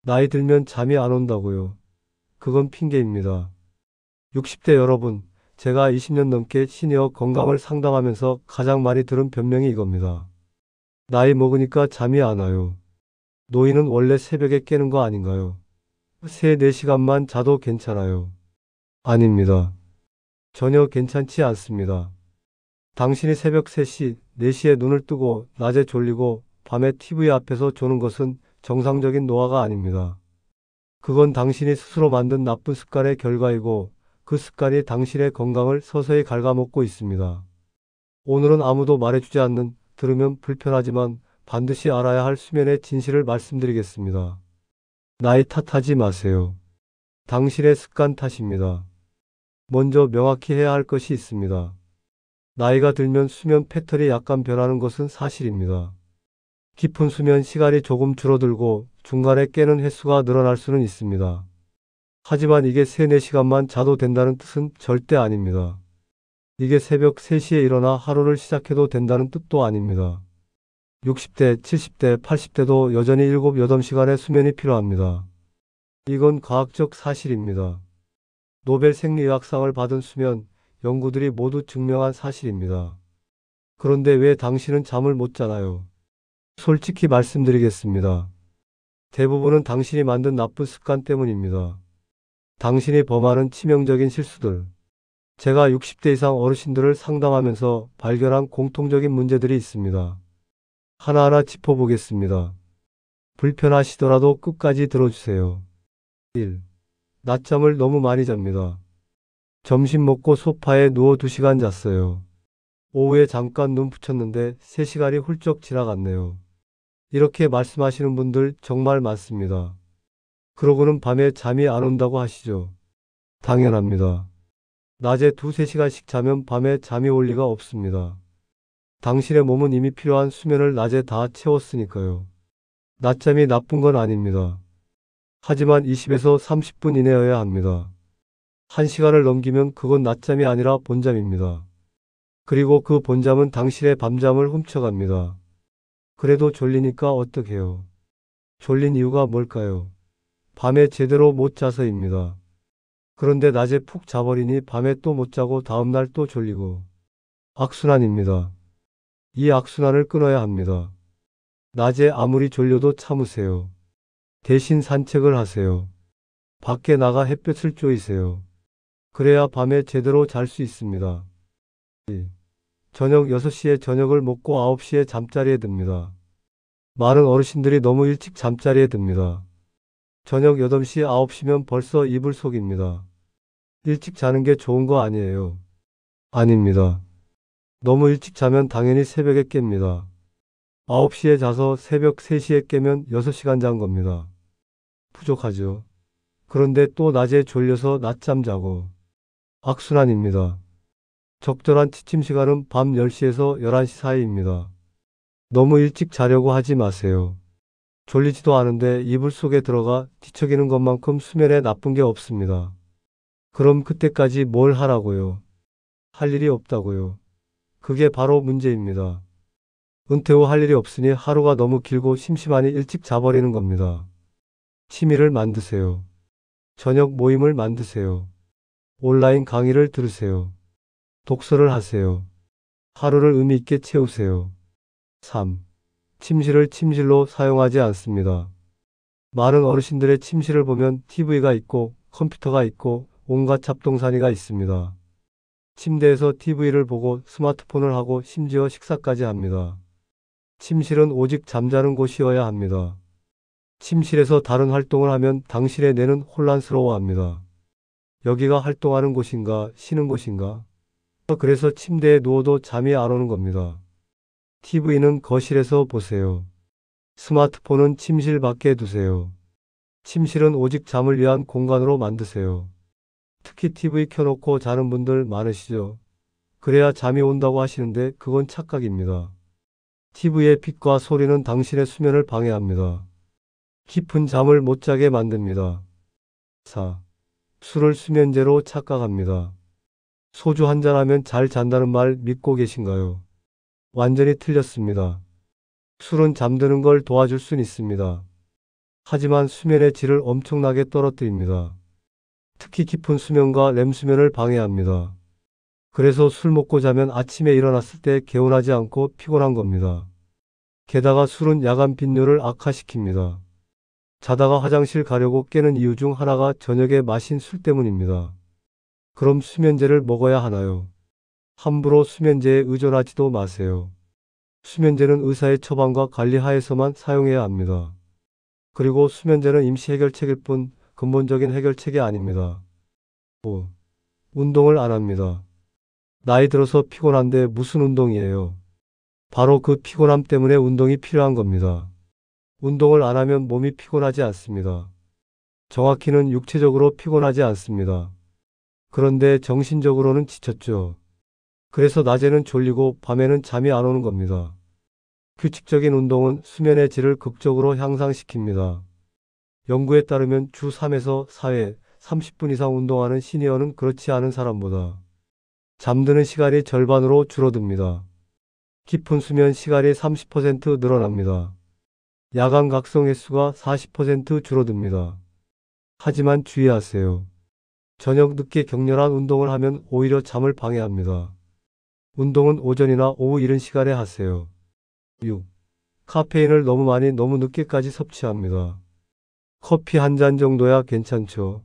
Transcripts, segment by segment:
나이 들면 잠이 안 온다고요. 그건 핑계입니다. 60대 여러분, 제가 20년 넘게 시니어 건강을 상담하면서 가장 많이 들은 변명이 이겁니다. 나이 먹으니까 잠이 안 와요. 노인은 원래 새벽에 깨는 거 아닌가요? 3, 4시간만 자도 괜찮아요. 아닙니다. 전혀 괜찮지 않습니다. 당신이 새벽 3시, 4시에 눈을 뜨고 낮에 졸리고 밤에 TV 앞에서 조는 것은 정상적인 노화가 아닙니다. 그건 당신이 스스로 만든 나쁜 습관의 결과이고 그 습관이 당신의 건강을 서서히 갉아먹고 있습니다. 오늘은 아무도 말해주지 않는 들으면 불편하지만 반드시 알아야 할 수면의 진실을 말씀드리겠습니다. 나이 탓하지 마세요. 당신의 습관 탓입니다. 먼저 명확히 해야 할 것이 있습니다. 나이가 들면 수면 패턴이 약간 변하는 것은 사실입니다. 깊은 수면 시간이 조금 줄어들고 중간에 깨는 횟수가 늘어날 수는 있습니다. 하지만 이게 3, 4시간만 자도 된다는 뜻은 절대 아닙니다. 이게 새벽 3시에 일어나 하루를 시작해도 된다는 뜻도 아닙니다. 60대, 70대, 80대도 여전히 7, 8시간의 수면이 필요합니다. 이건 과학적 사실입니다. 노벨 생리의학상을 받은 수면 연구들이 모두 증명한 사실입니다. 그런데 왜 당신은 잠을 못 자나요? 솔직히 말씀드리겠습니다. 대부분은 당신이 만든 나쁜 습관 때문입니다. 당신이 범하는 치명적인 실수들. 제가 60대 이상 어르신들을 상담하면서 발견한 공통적인 문제들이 있습니다. 하나하나 짚어보겠습니다. 불편하시더라도 끝까지 들어주세요. 1. 낮잠을 너무 많이 잡니다. 점심 먹고 소파에 누워 2시간 잤어요. 오후에 잠깐 눈 붙였는데 3시간이 훌쩍 지나갔네요. 이렇게 말씀하시는 분들 정말 많습니다. 그러고는 밤에 잠이 안 온다고 하시죠. 당연합니다. 낮에 2, 3시간씩 자면 밤에 잠이 올 리가 없습니다. 당신의 몸은 이미 필요한 수면을 낮에 다 채웠으니까요. 낮잠이 나쁜 건 아닙니다. 하지만 20에서 30분 이내여야 합니다. 1시간을 넘기면 그건 낮잠이 아니라 본잠입니다. 그리고 그 본잠은 당신의 밤잠을 훔쳐갑니다. 그래도 졸리니까 어떡해요? 졸린 이유가 뭘까요? 밤에 제대로 못 자서입니다. 그런데 낮에 푹 자버리니 밤에 또 못 자고 다음날 또 졸리고. 악순환입니다. 이 악순환을 끊어야 합니다. 낮에 아무리 졸려도 참으세요. 대신 산책을 하세요. 밖에 나가 햇볕을 쬐이세요. 그래야 밤에 제대로 잘 수 있습니다. 저녁 6시에 저녁을 먹고 9시에 잠자리에 듭니다. 많은 어르신들이 너무 일찍 잠자리에 듭니다. 저녁 8시, 9시면 벌써 이불 속입니다. 일찍 자는 게 좋은 거 아니에요. 아닙니다. 너무 일찍 자면 당연히 새벽에 깹니다. 9시에 자서 새벽 3시에 깨면 6시간 잔 겁니다. 부족하죠. 그런데 또 낮에 졸려서 낮잠 자고. 악순환입니다. 적절한 취침 시간은 밤 10시에서 11시 사이입니다. 너무 일찍 자려고 하지 마세요. 졸리지도 않은데 이불 속에 들어가 뒤척이는 것만큼 수면에 나쁜 게 없습니다. 그럼 그때까지 뭘 하라고요? 할 일이 없다고요. 그게 바로 문제입니다. 은퇴 후 할 일이 없으니 하루가 너무 길고 심심하니 일찍 자버리는 겁니다. 취미를 만드세요. 저녁 모임을 만드세요. 온라인 강의를 들으세요. 독서를 하세요. 하루를 의미 있게 채우세요. 3. 침실을 침실로 사용하지 않습니다. 많은 어르신들의 침실을 보면 TV가 있고 컴퓨터가 있고 온갖 잡동사니가 있습니다. 침대에서 TV를 보고 스마트폰을 하고 심지어 식사까지 합니다. 침실은 오직 잠자는 곳이어야 합니다. 침실에서 다른 활동을 하면 당신의 뇌는 혼란스러워합니다. 여기가 활동하는 곳인가, 쉬는 곳인가? 그래서 침대에 누워도 잠이 안 오는 겁니다. TV는 거실에서 보세요. 스마트폰은 침실 밖에 두세요. 침실은 오직 잠을 위한 공간으로 만드세요. 특히 TV 켜놓고 자는 분들 많으시죠? 그래야 잠이 온다고 하시는데 그건 착각입니다. TV의 빛과 소리는 당신의 수면을 방해합니다. 깊은 잠을 못 자게 만듭니다. 4. 술을 수면제로 착각합니다. 소주 한잔 하면 잘 잔다는 말 믿고 계신가요? 완전히 틀렸습니다. 술은 잠드는 걸 도와줄 순 있습니다. 하지만 수면의 질을 엄청나게 떨어뜨립니다. 특히 깊은 수면과 렘수면을 방해합니다. 그래서 술 먹고 자면 아침에 일어났을 때 개운하지 않고 피곤한 겁니다. 게다가 술은 야간 빈뇨를 악화시킵니다. 자다가 화장실 가려고 깨는 이유 중 하나가 저녁에 마신 술 때문입니다. 그럼 수면제를 먹어야 하나요? 함부로 수면제에 의존하지도 마세요. 수면제는 의사의 처방과 관리 하에서만 사용해야 합니다. 그리고 수면제는 임시 해결책일 뿐 근본적인 해결책이 아닙니다. 5. 운동을 안 합니다. 나이 들어서 피곤한데 무슨 운동이에요? 바로 그 피곤함 때문에 운동이 필요한 겁니다. 운동을 안 하면 몸이 피곤하지 않습니다. 정확히는 육체적으로 피곤하지 않습니다. 그런데 정신적으로는 지쳤죠. 그래서 낮에는 졸리고 밤에는 잠이 안 오는 겁니다. 규칙적인 운동은 수면의 질을 극적으로 향상시킵니다. 연구에 따르면 주 3에서 4회 30분 이상 운동하는 시니어는 그렇지 않은 사람보다 잠드는 시간이 절반으로 줄어듭니다. 깊은 수면 시간이 30% 늘어납니다. 야간 각성 횟수가 40% 줄어듭니다. 하지만 주의하세요. 저녁 늦게 격렬한 운동을 하면 오히려 잠을 방해합니다. 운동은 오전이나 오후 이른 시간에 하세요. 6. 카페인을 너무 많이 너무 늦게까지 섭취합니다. 커피 한 잔 정도야 괜찮죠.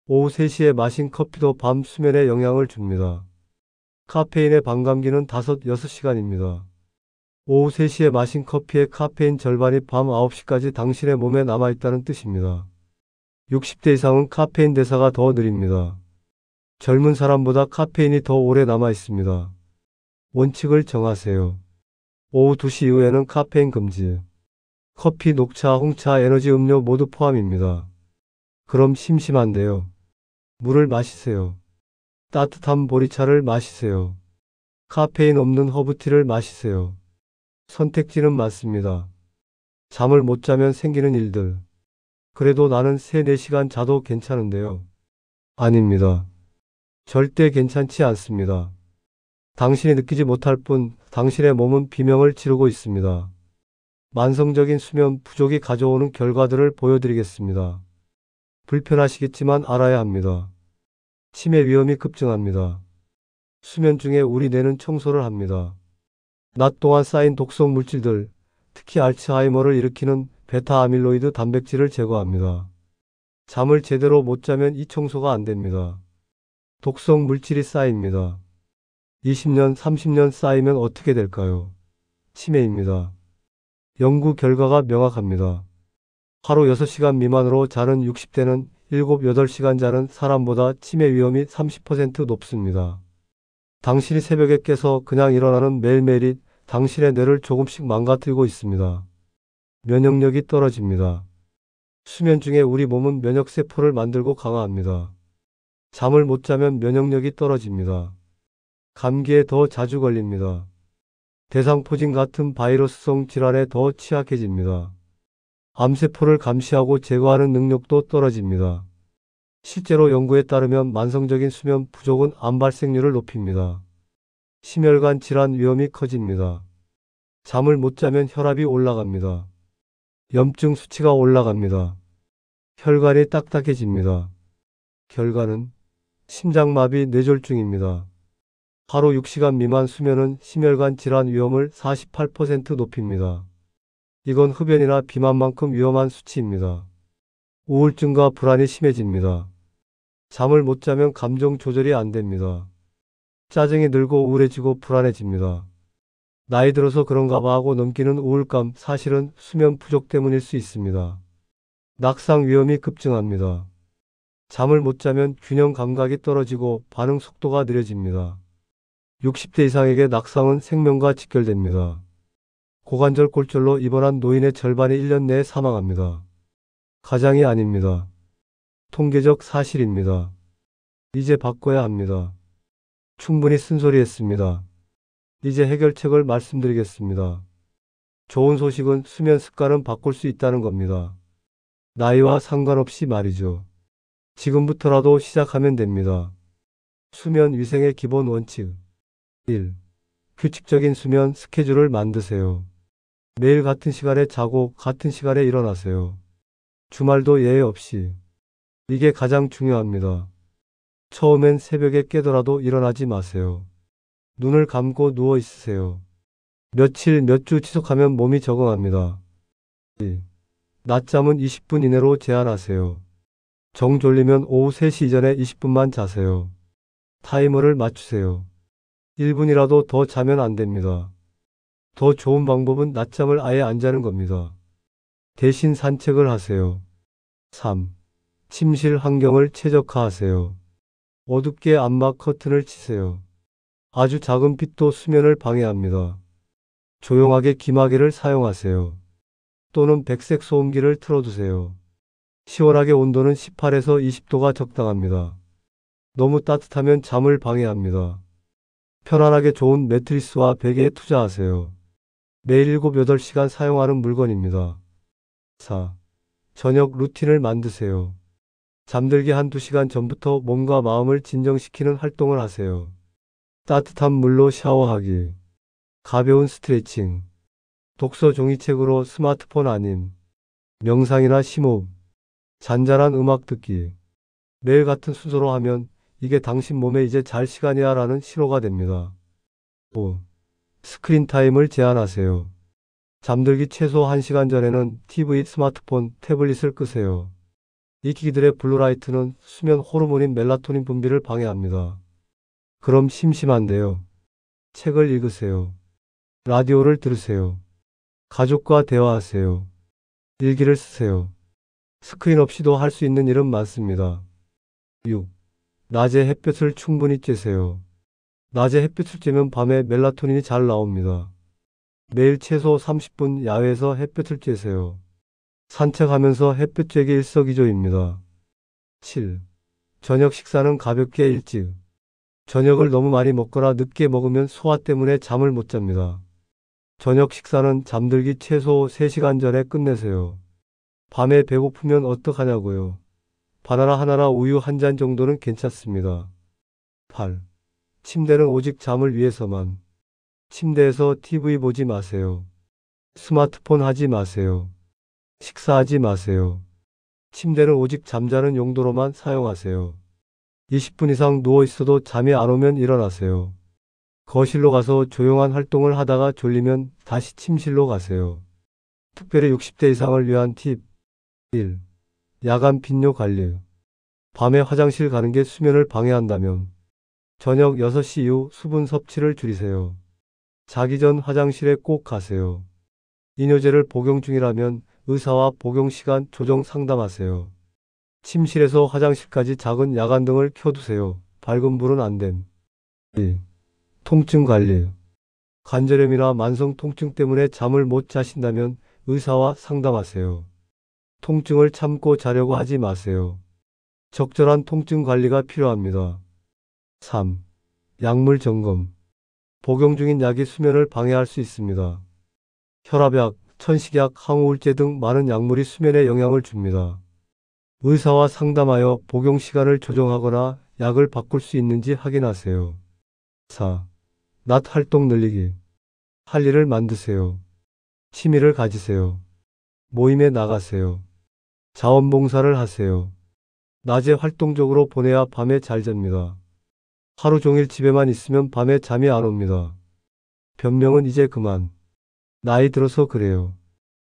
오후 3시에 마신 커피도 밤 수면에 영향을 줍니다. 카페인의 반감기는 5-6시간입니다. 오후 3시에 마신 커피의 카페인 절반이 밤 9시까지 당신의 몸에 남아있다는 뜻입니다. 60대 이상은 카페인 대사가 더 느립니다. 젊은 사람보다 카페인이 더 오래 남아있습니다. 원칙을 정하세요. 오후 2시 이후에는 카페인 금지. 커피, 녹차, 홍차, 에너지 음료 모두 포함입니다. 그럼 심심한데요. 물을 마시세요. 따뜻한 보리차를 마시세요. 카페인 없는 허브티를 마시세요. 선택지는 많습니다. 잠을 못 자면 생기는 일들. 그래도 나는 3-4시간 자도 괜찮은데요. 아닙니다. 절대 괜찮지 않습니다. 당신이 느끼지 못할 뿐 당신의 몸은 비명을 지르고 있습니다. 만성적인 수면 부족이 가져오는 결과들을 보여드리겠습니다. 불편하시겠지만 알아야 합니다. 치매 위험이 급증합니다. 수면 중에 우리 뇌는 청소를 합니다. 낮 동안 쌓인 독성 물질들, 특히 알츠하이머를 일으키는 베타 아밀로이드 단백질을 제거합니다. 잠을 제대로 못 자면 이 청소가 안 됩니다. 독성 물질이 쌓입니다. 20년, 30년 쌓이면 어떻게 될까요? 치매입니다. 연구 결과가 명확합니다. 하루 6시간 미만으로 자는 60대는 7, 8시간 자는 사람보다 치매 위험이 30% 높습니다. 당신이 새벽에 깨서 그냥 일어나는 매일매일이 당신의 뇌를 조금씩 망가뜨리고 있습니다. 면역력이 떨어집니다. 수면 중에 우리 몸은 면역세포를 만들고 강화합니다. 잠을 못 자면 면역력이 떨어집니다. 감기에 더 자주 걸립니다. 대상포진 같은 바이러스성 질환에 더 취약해집니다. 암세포를 감시하고 제거하는 능력도 떨어집니다. 실제로 연구에 따르면 만성적인 수면 부족은 암 발생률을 높입니다. 심혈관 질환 위험이 커집니다. 잠을 못 자면 혈압이 올라갑니다. 염증 수치가 올라갑니다. 혈관이 딱딱해집니다. 결과는 심장마비, 뇌졸중입니다. 하루 6시간 미만 수면은 심혈관 질환 위험을 48% 높입니다. 이건 흡연이나 비만만큼 위험한 수치입니다. 우울증과 불안이 심해집니다. 잠을 못 자면 감정 조절이 안 됩니다. 짜증이 늘고 우울해지고 불안해집니다. 나이 들어서 그런가 봐 하고 넘기는 우울감, 사실은 수면 부족 때문일 수 있습니다. 낙상 위험이 급증합니다. 잠을 못 자면 균형 감각이 떨어지고 반응 속도가 느려집니다. 60대 이상에게 낙상은 생명과 직결됩니다. 고관절 골절로 입원한 노인의 절반이 1년 내에 사망합니다. 가장이 아닙니다. 통계적 사실입니다. 이제 바꿔야 합니다. 충분히 쓴소리했습니다. 이제 해결책을 말씀드리겠습니다. 좋은 소식은 수면 습관은 바꿀 수 있다는 겁니다. 나이와 상관없이 말이죠. 지금부터라도 시작하면 됩니다. 수면 위생의 기본 원칙 1. 규칙적인 수면 스케줄을 만드세요. 매일 같은 시간에 자고 같은 시간에 일어나세요. 주말도 예외 없이. 이게 가장 중요합니다. 처음엔 새벽에 깨더라도 일어나지 마세요. 눈을 감고 누워 있으세요. 며칠, 몇 주 지속하면 몸이 적응합니다. 낮잠은 20분 이내로 제한하세요. 정 졸리면 오후 3시 이전에 20분만 자세요. 타이머를 맞추세요. 1분이라도 더 자면 안 됩니다. 더 좋은 방법은 낮잠을 아예 안 자는 겁니다. 대신 산책을 하세요. 3. 침실 환경을 최적화하세요. 어둡게 암막 커튼을 치세요. 아주 작은 빛도 수면을 방해합니다. 조용하게 기마개를 사용하세요. 또는 백색 소음기를 틀어두세요. 시원하게 온도는 18에서 20도가 적당합니다. 너무 따뜻하면 잠을 방해합니다. 편안하게 좋은 매트리스와 베개에 투자하세요. 매일 7, 8시간 사용하는 물건입니다. 4. 저녁 루틴을 만드세요. 잠들기 1~2시간 전부터 몸과 마음을 진정시키는 활동을 하세요. 따뜻한 물로 샤워하기, 가벼운 스트레칭, 독서 종이책으로 스마트폰 아님, 명상이나 심호흡, 잔잔한 음악 듣기. 매일 같은 순서로 하면 이게 당신 몸에 이제 잘 시간이야 라는 신호가 됩니다. 5. 스크린 타임을 제한하세요. 잠들기 최소 1시간 전에는 TV, 스마트폰, 태블릿을 끄세요. 이 기기들의 블루라이트는 수면 호르몬인 멜라토닌 분비를 방해합니다. 그럼 심심한데요. 책을 읽으세요. 라디오를 들으세요. 가족과 대화하세요. 일기를 쓰세요. 스크린 없이도 할 수 있는 일은 많습니다. 6. 낮에 햇볕을 충분히 쬐세요. 낮에 햇빛을 쬐면 밤에 멜라토닌이 잘 나옵니다. 매일 최소 30분 야외에서 햇볕을 쬐세요. 산책하면서 햇볕 쬐기 일석이조입니다. 7. 저녁 식사는 가볍게 일찍. 저녁을 너무 많이 먹거나 늦게 먹으면 소화 때문에 잠을 못 잡니다. 저녁 식사는 잠들기 최소 3시간 전에 끝내세요. 밤에 배고프면 어떡하냐고요. 바나나 하나나 우유 한 잔 정도는 괜찮습니다. 8. 침대는 오직 잠을 위해서만. 침대에서 TV 보지 마세요. 스마트폰 하지 마세요. 식사하지 마세요. 침대는 오직 잠자는 용도로만 사용하세요. 20분 이상 누워 있어도 잠이 안 오면 일어나세요. 거실로 가서 조용한 활동을 하다가 졸리면 다시 침실로 가세요. 특별히 60대 이상을 위한 팁. 1. 야간 빈뇨 관리. 밤에 화장실 가는 게 수면을 방해한다면 저녁 6시 이후 수분 섭취를 줄이세요. 자기 전 화장실에 꼭 가세요. 이뇨제를 복용 중이라면 의사와 복용 시간 조정 상담하세요. 침실에서 화장실까지 작은 야간등을 켜두세요. 밝은 불은 안 됨. 2. 통증 관리. 관절염이나 만성 통증 때문에 잠을 못 자신다면 의사와 상담하세요. 통증을 참고 자려고 하지 마세요. 적절한 통증 관리가 필요합니다. 3. 약물 점검. 복용 중인 약이 수면을 방해할 수 있습니다. 혈압약, 천식약, 항우울제 등 많은 약물이 수면에 영향을 줍니다. 의사와 상담하여 복용 시간을 조정하거나 약을 바꿀 수 있는지 확인하세요. 4. 낮 활동 늘리기. 할 일을 만드세요. 취미를 가지세요. 모임에 나가세요. 자원봉사를 하세요. 낮에 활동적으로 보내야 밤에 잘 잡니다. 하루 종일 집에만 있으면 밤에 잠이 안 옵니다. 변명은 이제 그만. 나이 들어서 그래요.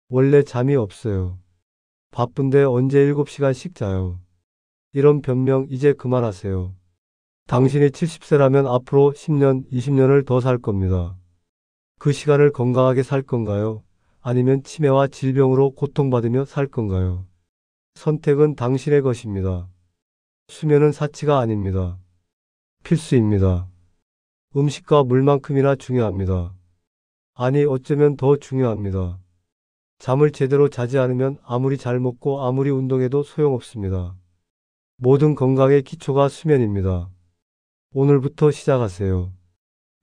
원래 잠이 없어요. 바쁜데 언제 7시간씩 자요. 이런 변명 이제 그만하세요. 당신이 70세라면 앞으로 10년, 20년을 더 살 겁니다. 그 시간을 건강하게 살 건가요? 아니면 치매와 질병으로 고통받으며 살 건가요? 선택은 당신의 것입니다. 수면은 사치가 아닙니다. 필수입니다. 음식과 물만큼이나 중요합니다. 아니, 어쩌면 더 중요합니다. 잠을 제대로 자지 않으면 아무리 잘 먹고 아무리 운동해도 소용없습니다. 모든 건강의 기초가 수면입니다. 오늘부터 시작하세요.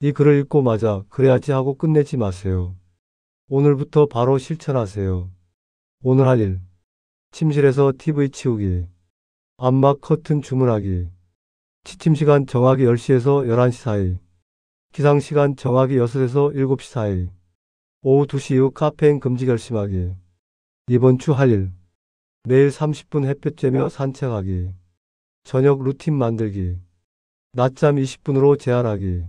이 글을 읽고 맞아, 그래야지 하고 끝내지 마세요. 오늘부터 바로 실천하세요. 오늘 할 일. 침실에서 TV 치우기. 암막 커튼 주문하기. 취침시간 정확히 10시에서 11시 사이. 기상시간 정확히 6에서 7시 사이. 오후 2시 이후 카페인 금지 결심하기. 이번 주 할 일. 매일 30분 햇볕 쬐며 산책하기. 저녁 루틴 만들기. 낮잠 20분으로 제한하기.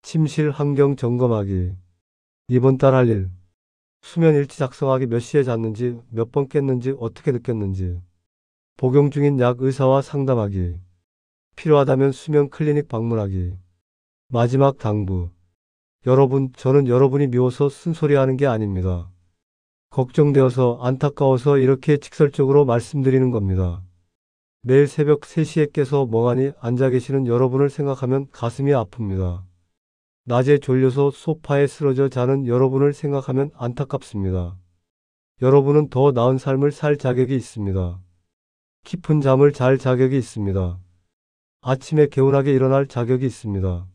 침실 환경 점검하기. 이번 달 할 일. 수면 일지 작성하기. 몇 시에 잤는지, 몇 번 깼는지, 어떻게 느꼈는지. 복용 중인 약 의사와 상담하기. 필요하다면 수면 클리닉 방문하기. 마지막 당부. 여러분, 저는 여러분이 미워서 쓴소리하는 게 아닙니다. 걱정되어서 안타까워서 이렇게 직설적으로 말씀드리는 겁니다. 매일 새벽 3시에 깨서 멍하니 앉아 계시는 여러분을 생각하면 가슴이 아픕니다. 낮에 졸려서 소파에 쓰러져 자는 여러분을 생각하면 안타깝습니다. 여러분은 더 나은 삶을 살 자격이 있습니다. 깊은 잠을 잘 자격이 있습니다. 아침에 개운하게 일어날 자격이 있습니다.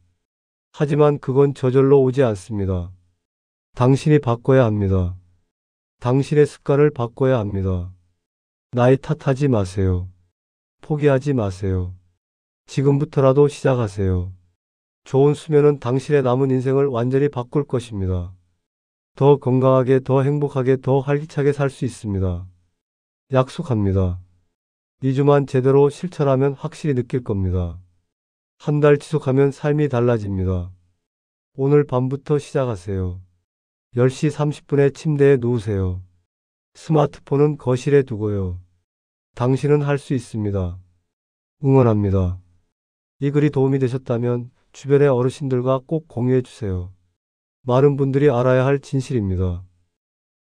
하지만 그건 저절로 오지 않습니다. 당신이 바꿔야 합니다. 당신의 습관을 바꿔야 합니다. 나이 탓하지 마세요. 포기하지 마세요. 지금부터라도 시작하세요. 좋은 수면은 당신의 남은 인생을 완전히 바꿀 것입니다. 더 건강하게, 더 행복하게, 더 활기차게 살 수 있습니다. 약속합니다. 2주만 제대로 실천하면 확실히 느낄 겁니다. 한 달 지속하면 삶이 달라집니다. 오늘 밤부터 시작하세요. 10시 30분에 침대에 누우세요. 스마트폰은 거실에 두고요. 당신은 할 수 있습니다. 응원합니다. 이 글이 도움이 되셨다면 주변의 어르신들과 꼭 공유해 주세요. 많은 분들이 알아야 할 진실입니다.